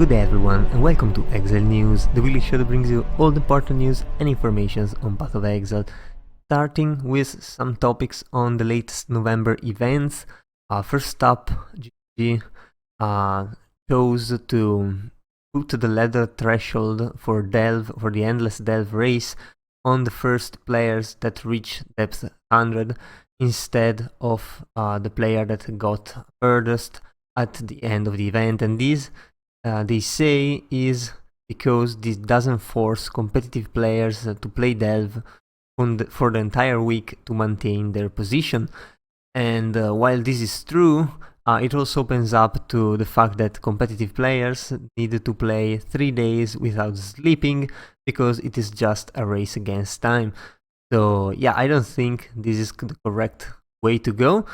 Good day everyone and welcome to Exile News, the weekly show that brings you all the important news and informations on Path of Exile. Starting with some topics on the latest November events. First up, GG chose to put the ladder threshold for the endless delve race on the first players that reach depth 100 instead of the player that got furthest at the end of the event, and this they say is because this doesn't force competitive players to play delve for the entire week to maintain their position. And while this is true, it also opens up to the fact that competitive players need to play 3 days without sleeping because it is just a race against time. So yeah, I don't think this is the correct way to go,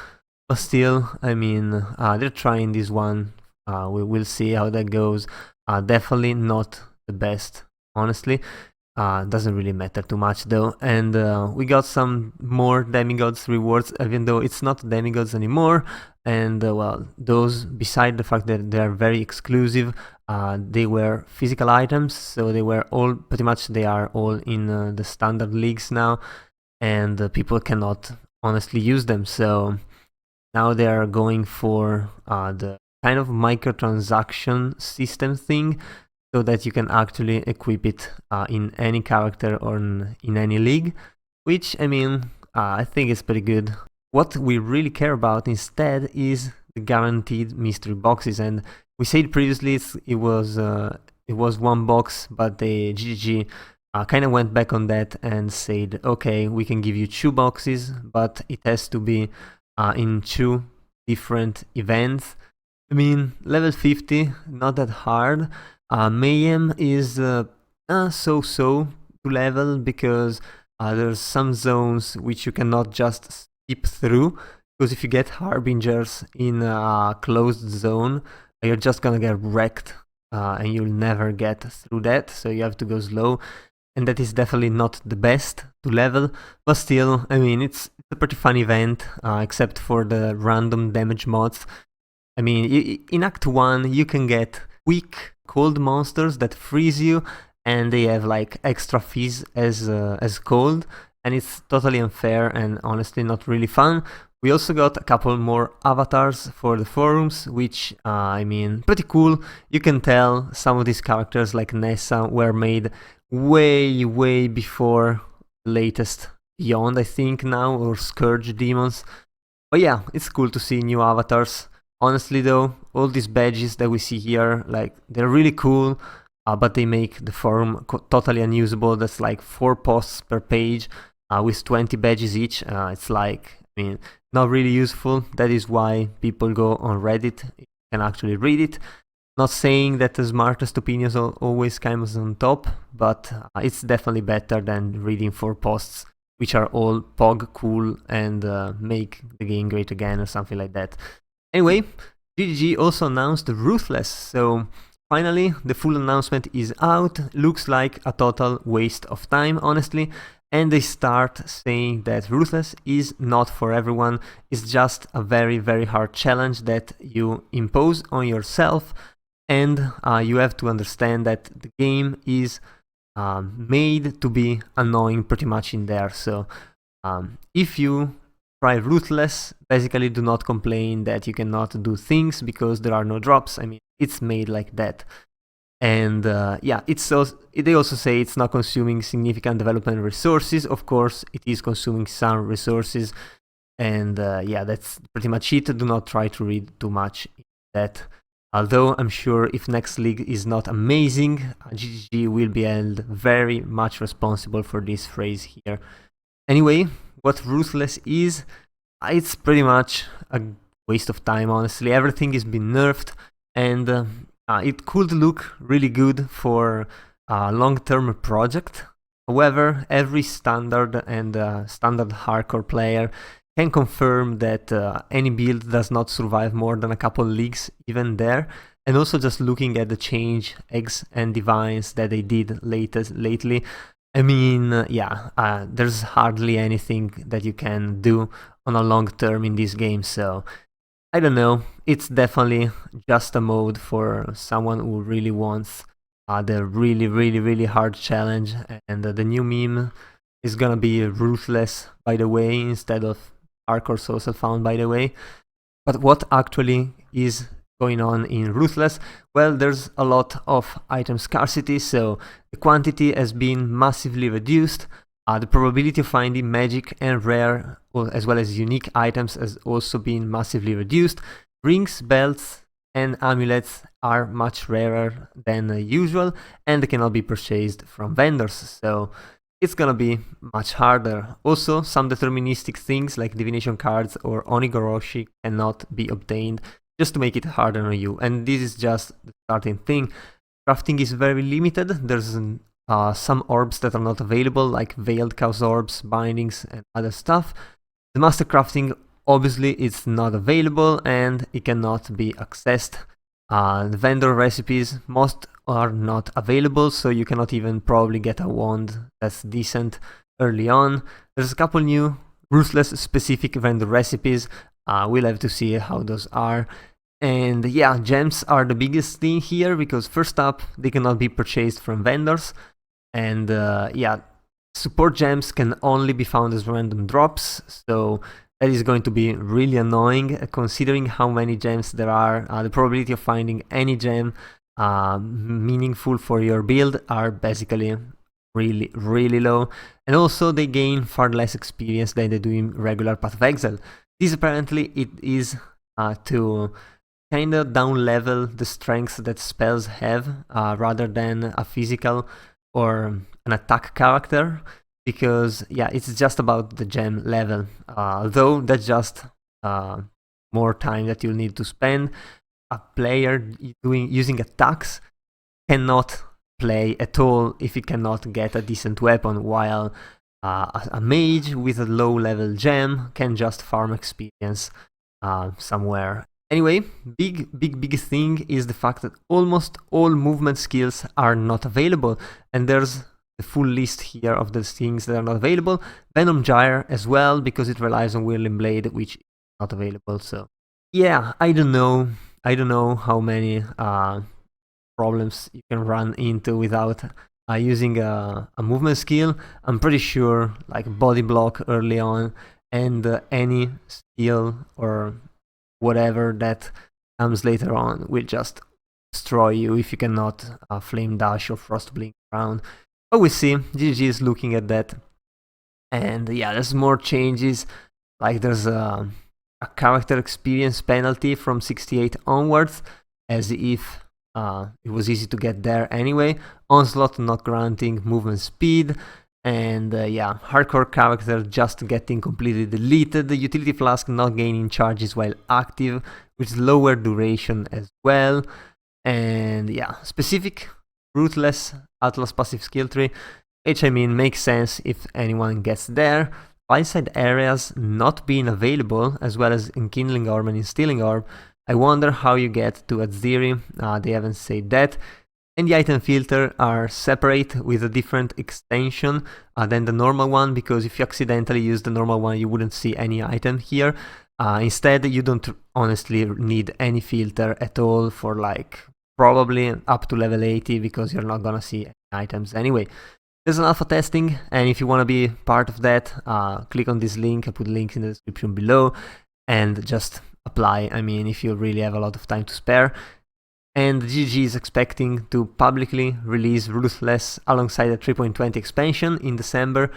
but still, I mean, they're trying this one. We'll see how that goes. Definitely not the best, honestly. Doesn't really matter too much though. And we got some more demigods rewards, even though it's not demigods anymore. And well, those, beside the fact that they are very exclusive, they were physical items, so they were all, pretty much they are all in the standard leagues now, and people cannot honestly use them. So now they are going for the kind of microtransaction system thing, so that you can actually equip it in any character or in any league, which, I mean, I think is pretty good. What we really care about instead is the guaranteed mystery boxes, and we said previously it was one box, but the GGG kind of went back on that and said, okay, we can give you 2 boxes, but it has to be in 2 different events. I mean, level 50, not that hard. Mayhem is so-so to level because there's some zones which you cannot just skip through, because if you get Harbingers in a closed zone, you're just gonna get wrecked and you'll never get through that, so you have to go slow, and that is definitely not the best to level, but still, I mean, it's a pretty fun event, except for the random damage mods. I mean, in Act 1 you can get weak cold monsters that freeze you, and they have like extra fizz as cold, and it's totally unfair and honestly not really fun. We also got a couple more avatars for the forums, which, I mean, pretty cool. You can tell some of these characters like Nessa were made way before the latest Beyond, I think now, or Scourge Demons. But yeah, it's cool to see new avatars. Honestly though, all these badges that we see here, like, they're really cool, but they make the forum totally unusable. That's like 4 posts per page with 20 badges each. It's like, I mean, not really useful. That is why people go on Reddit. You can actually read it. Not saying that the smartest opinions always comes on top, but it's definitely better than reading 4 posts which are all pog cool and make the game great again or something like that. Anyway, GGG also announced Ruthless, so finally the full announcement is out. Looks like a total waste of time, honestly, and they start saying that Ruthless is not for everyone. It's just a very hard challenge that you impose on yourself, and you have to understand that the game is made to be annoying pretty much in there. So if you try Ruthless, basically do not complain that you cannot do things because there are no drops. I mean, it's made like that. And yeah, they also say it's not consuming significant development resources. Of course, it is consuming some resources, and yeah, that's pretty much it. Do not try to read too much in that. Although I'm sure if next league is not amazing, GGG will be held very much responsible for this phrase here. Anyway, what Ruthless is, it's pretty much a waste of time, honestly. Everything is been nerfed, and it could look really good for a long-term project. However, every standard and standard hardcore player can confirm that any build does not survive more than a couple leagues even there. And also just looking at the change, eggs and divines that they did lately, I mean, yeah, there's hardly anything that you can do on a long term in this game, so I don't know. It's definitely just a mode for someone who really wants the really hard challenge. And the new meme is gonna be Ruthless, by the way, instead of Hardcore Social Found, by the way. But what actually is going on in Ruthless? Well, there's a lot of item scarcity, so the quantity has been massively reduced. The probability of finding magic and rare, as well as unique items, has also been massively reduced. Rings, belts, and amulets are much rarer than usual, and they cannot be purchased from vendors, so it's gonna be much harder. Also, some deterministic things like divination cards or onigoroshi cannot be obtained, just to make it harder on you, and this is just the starting thing. Crafting is very limited. There's some orbs that are not available, like Veiled Chaos Orbs, Bindings, and other stuff. The Master Crafting, obviously, is not available, and it cannot be accessed. The vendor recipes, most are not available, so you cannot even probably get a wand that's decent early on. There's a couple new Ruthless specific vendor recipes. We'll have to see how those are. And yeah, gems are the biggest thing here, because first up, they cannot be purchased from vendors. And yeah, support gems can only be found as random drops, so that is going to be really annoying, considering how many gems there are. The probability of finding any gem meaningful for your build are basically really low. And also they gain far less experience than they do in regular Path of Exile. This apparently it is to kind of down level the strengths that spells have, rather than a physical or an attack character, because yeah, it's just about the gem level, though that's just more time that you'll need to spend. A player using attacks cannot play at all if he cannot get a decent weapon, while a mage with a low level gem can just farm experience somewhere. Anyway, big thing is the fact that almost all movement skills are not available, and there's the full list here of the things that are not available. Venom Gyre as well, because it relies on Whirling Blade, which is not available. So yeah, I don't know how many problems you can run into without using a movement skill. I'm pretty sure like body block early on, and any skill or whatever that comes later on will just destroy you if you cannot flame dash or frost blink around. But we see GG is looking at that, and yeah, there's more changes. Like there's a character experience penalty from 68 onwards, as if it was easy to get there anyway. Onslaught not granting movement speed, and yeah, hardcore character just getting completely deleted. The utility flask not gaining charges while active, with lower duration as well. And yeah, specific Ruthless Atlas passive skill tree, which I mean makes sense if anyone gets there. Blindside areas not being available, as well as Enkindling Orb and Instilling Orb. I wonder how you get to Aziri, they haven't said that. And the item filter are separate with a different extension than the normal one, because if you accidentally use the normal one, you wouldn't see any item here. Instead, you don't honestly need any filter at all for like probably up to level 80, because you're not gonna see items anyway. There's an alpha testing, and if you want to be part of that, click on this link. I put links in the description below, and just apply. I mean, if you really have a lot of time to spare. And GG is expecting to publicly release Ruthless alongside the 3.20 expansion in December.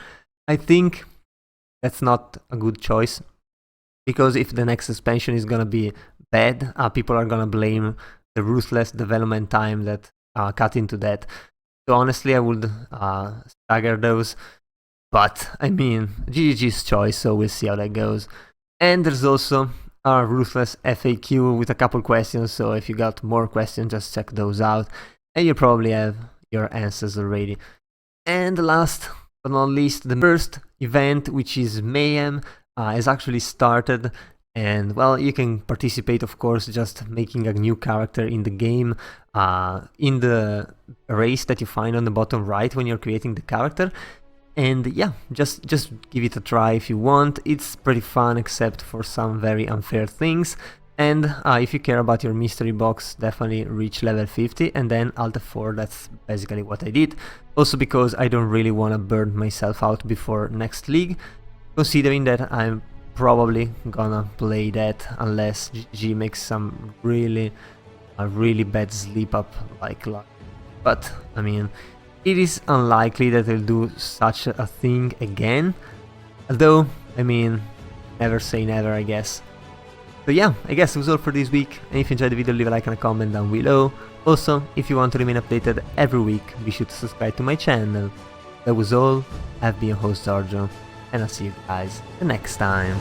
I think that's not a good choice, because if the next expansion is gonna be bad, people are gonna blame the Ruthless development time that cut into that. So honestly, I would stagger those, but I mean, GG's choice, so we'll see how that goes. And there's also a Ruthless FAQ with a couple questions, so if you got more questions, just check those out, and you probably have your answers already. And last but not least, the first event, which is Mayhem, has actually started. And well, you can participate, of course, just making a new character in the game, in the race that you find on the bottom right when you're creating the character. And yeah, just give it a try if you want. It's pretty fun, except for some very unfair things. And if you care about your mystery box, definitely reach level 50 and then Alt F4, that's basically what I did. Also because I don't really want to burn myself out before next league, considering that I'm probably gonna play that unless GG makes some really bad sleep up like luck. But I mean, it is unlikely that they'll do such a thing again, although I mean, never say never, I guess. So yeah, I guess that was all for this week, and if you enjoyed the video, leave a like and a comment down below. Also, if you want to remain updated every week, be sure to subscribe to my channel. That was all, I've been your host Giorgio, and I'll see you guys the next time.